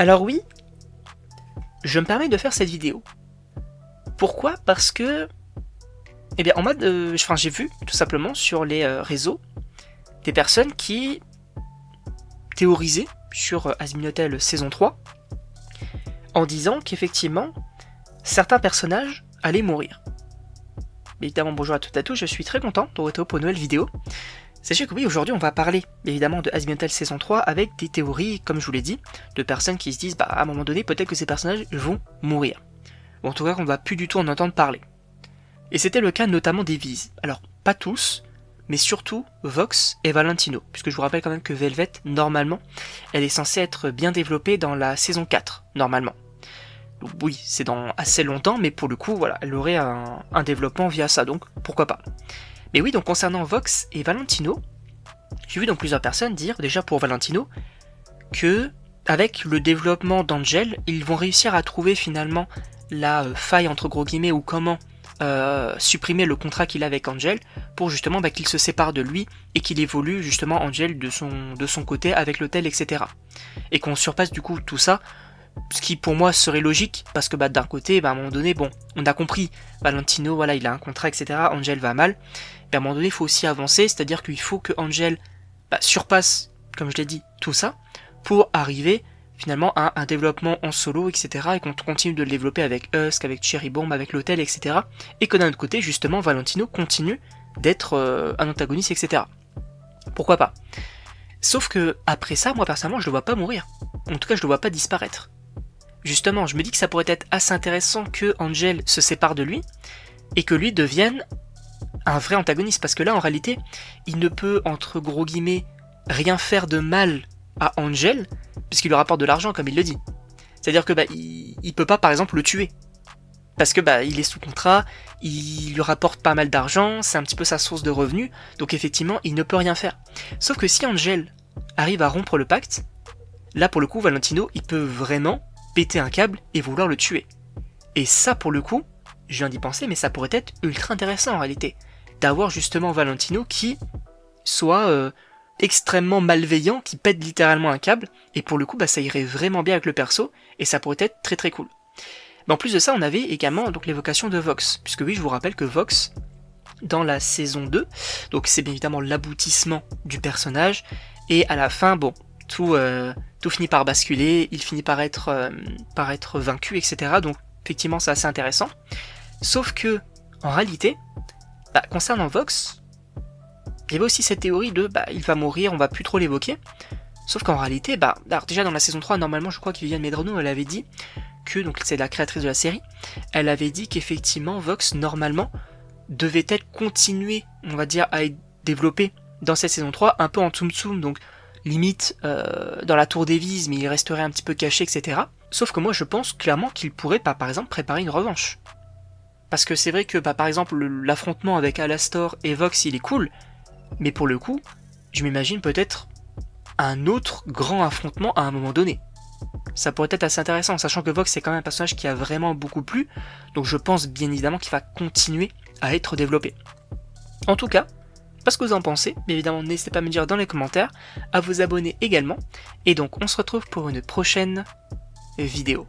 Alors oui, je me permets de faire cette vidéo. Pourquoi ? Parce que, j'ai vu tout simplement sur les réseaux des personnes qui théorisaient sur Asminotel saison 3 en disant qu'effectivement certains personnages allaient mourir. Évidemment, bonjour à toutes et à tous, je suis très content de retrouver pour une nouvelle vidéo. Sachez que oui, aujourd'hui on va parler évidemment de Asminotel saison 3 avec des théories, comme je vous l'ai dit, de personnes qui se disent à un moment donné peut-être que ces personnages vont mourir. Ou en tout cas qu'on ne va plus du tout en entendre parler. Et c'était le cas notamment des Viz. Alors, pas tous, mais surtout Vox et Valentino, puisque je vous rappelle quand même que Velvet, normalement, elle est censée être bien développée dans la saison 4, normalement. Donc oui, c'est dans assez longtemps, mais pour le coup, voilà, elle aurait un développement via ça, donc pourquoi pas. Mais oui, donc concernant Vox et Valentino, j'ai vu donc plusieurs personnes dire, déjà pour Valentino, que avec le développement d'Angel, ils vont réussir à trouver finalement la faille entre gros guillemets ou comment supprimer le contrat qu'il a avec Angel pour justement qu'il se sépare de lui et qu'il évolue justement Angel de son côté avec l'hôtel, etc. Et qu'on surpasse du coup tout ça, ce qui pour moi serait logique parce que d'un côté, à un moment donné, bon, on a compris, Valentino, voilà, il a un contrat, etc. Angel va mal, mais à un moment donné, il faut aussi avancer, c'est-à-dire qu'il faut que Angel surpasse, comme je l'ai dit, tout ça pour arriver finalement à un développement en solo, etc. et qu'on continue de le développer avec Husk, avec Cherry Bomb, avec l'hôtel, etc. et que d'un autre côté, justement, Valentino continue d'être un antagoniste, etc. Pourquoi pas ? Sauf que après ça, moi personnellement, je le vois pas mourir. En tout cas, je le vois pas disparaître. Justement, je me dis que ça pourrait être assez intéressant que Angel se sépare de lui et que lui devienne un vrai antagoniste, parce que là, en réalité, il ne peut, entre gros guillemets, rien faire de mal à Angel, puisqu'il lui rapporte de l'argent, comme il le dit. C'est-à-dire que il peut pas, par exemple, le tuer. Parce que il est sous contrat, il lui rapporte pas mal d'argent, c'est un petit peu sa source de revenus, donc effectivement, il ne peut rien faire. Sauf que si Angel arrive à rompre le pacte, là, pour le coup, Valentino, il peut vraiment péter un câble et vouloir le tuer. Et ça, pour le coup, je viens d'y penser, mais ça pourrait être ultra intéressant, en réalité. D'avoir justement Valentino qui soit extrêmement malveillant, qui pète littéralement un câble, et pour le coup, ça irait vraiment bien avec le perso, et ça pourrait être très très cool. Mais en plus de ça, on avait également donc l'évocation de Vox, puisque oui, je vous rappelle que Vox, dans la saison 2, donc c'est bien évidemment l'aboutissement du personnage, et à la fin, tout finit par basculer, il finit par être vaincu, etc. Donc effectivement, c'est assez intéressant. Sauf que, en réalité, concernant Vox, il y avait aussi cette théorie de il va mourir, on va plus trop l'évoquer. Sauf qu'en réalité, alors déjà dans la saison 3, normalement, je crois que Viviane Medrano, elle avait dit que, donc c'est la créatrice de la série, elle avait dit qu'effectivement Vox, normalement, devait être continué, on va dire, à être développé dans cette saison 3, un peu en Tsum Tsum, donc limite dans la tour des Viz, mais il resterait un petit peu caché, etc. Sauf que moi je pense clairement qu'il pourrait par exemple préparer une revanche. Parce que c'est vrai que par exemple l'affrontement avec Alastor et Vox il est cool, mais pour le coup, je m'imagine peut-être un autre grand affrontement à un moment donné. Ça pourrait être assez intéressant, sachant que Vox c'est quand même un personnage qui a vraiment beaucoup plu, donc je pense bien évidemment qu'il va continuer à être développé. En tout cas, pas ce que vous en pensez, mais évidemment n'hésitez pas à me dire dans les commentaires, à vous abonner également, et donc on se retrouve pour une prochaine vidéo.